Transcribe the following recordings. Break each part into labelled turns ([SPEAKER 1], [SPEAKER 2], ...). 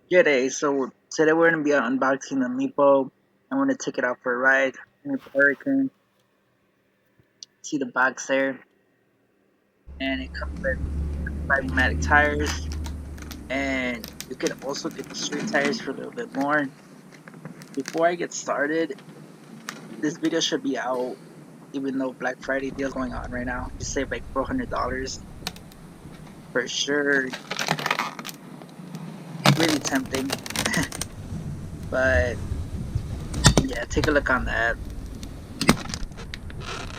[SPEAKER 1] Good day. So today we're gonna be unboxing the Meepo. I'm gonna take it out for a ride. Meepo Hurricane. See the box there, and it comes with 5 pneumatic tires, and you can also get the street tires for a little bit more. Before I get started, this video should be out, even though Black Friday deal is going on right now. You save like $400 for sure. Really tempting, but yeah, take a look on that.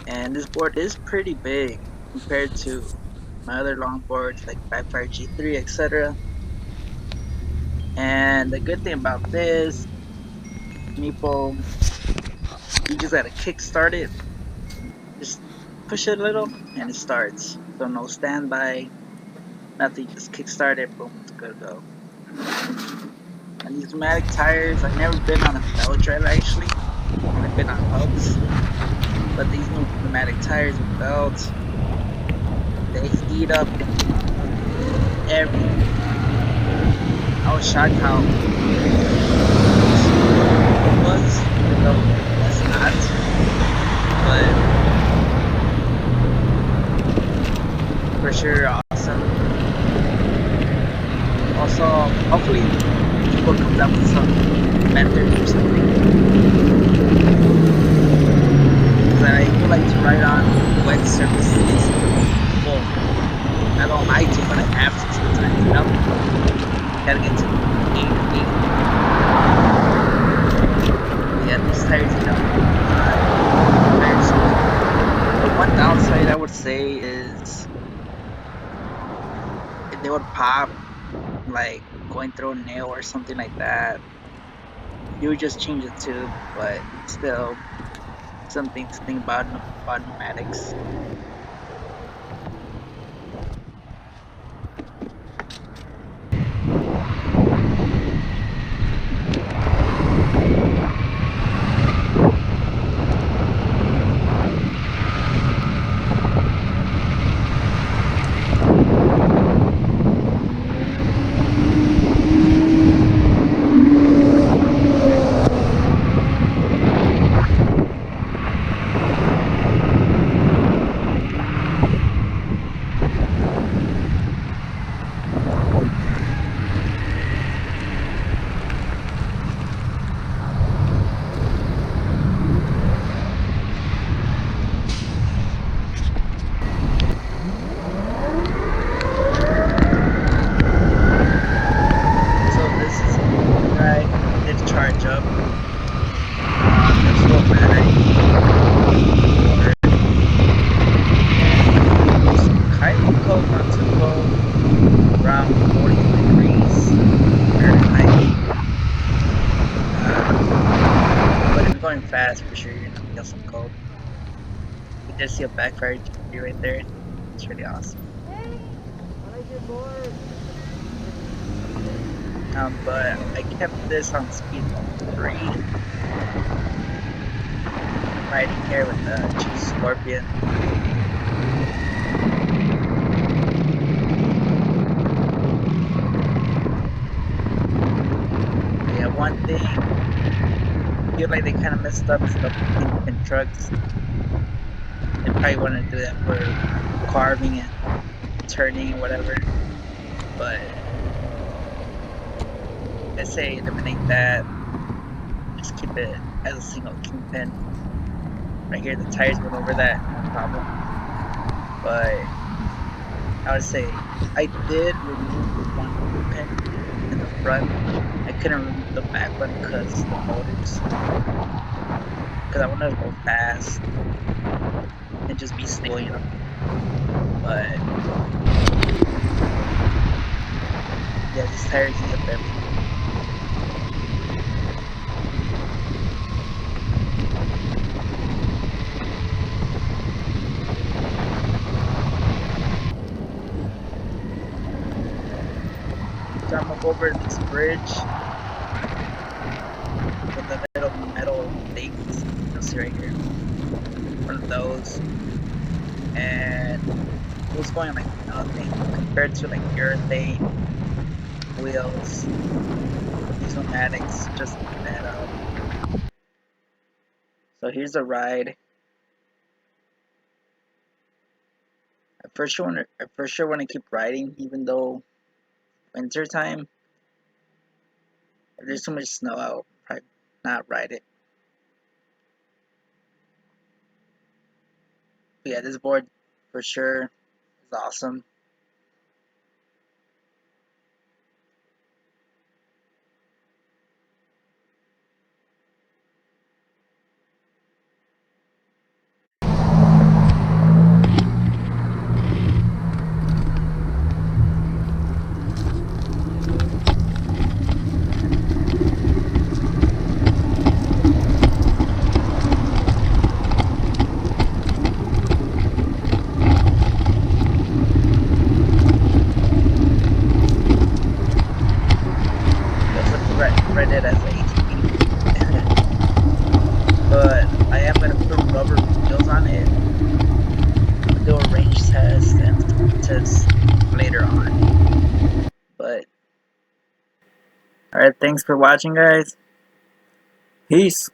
[SPEAKER 1] And this board is pretty big compared to my other longboards like Backfire G3, etc. And the good thing about this Meepo, you just gotta kickstart it. Just push it a little and it starts. So no standby, nothing. Just kickstart it, boom, it's good to go. And these pneumatic tires, I've never been on a belt drive actually. I've been on hubs, but these new pneumatic tires with belts, they heat up everything. I was shocked how it was, even though it's not. But for sure, awesome. Also, hopefully, people comes up with some methods or something. Because I do like to ride on wet surfaces. Well, I don't like to, but I have to sometimes, you know? Gotta get to the gate. Yeah, these tires, you know, tires. The one downside I would say is if they would pop, like going through a nail or something like that, you would just change the tube, but still something to think about pneumatics. So this is right. Did charge up the full battery, and it's kind of cold, not too cold, around 40 degrees Fahrenheit. But if you're going fast, for sure you're gonna feel some cold. You did see a backfire G right there. It's really awesome. But I kept this on speed 3. I'm riding here with the G Scorpion. Yeah, one thing, I feel like they kind of messed up is the kingpin trucks. They probably want to do that for carving and turning and whatever. But I say eliminate that. Just keep it as a single kingpin. Right here, the tires went over that, no problem. But I would say I did remove one kingpin in the front. I couldn't remove the back one because the motors. Because I wanted to go fast and just be stable, you know. But yeah, these tires eat up everything. So I'm gonna go over this bridge with the little metal things. You'll see right here. One of those. And it was going like nothing compared to like urethane wheels. These pneumatics, just looking that up. So here's the ride. I for sure want to keep riding, even though winter time. If there's too much snow out, probably not ride it. But yeah, this board for sure is awesome. Definitely ride it as an ATV. But I am gonna put rubber wheels on it. I'm gonna do a range test and speed test later on. But alright, thanks for watching, guys. Peace.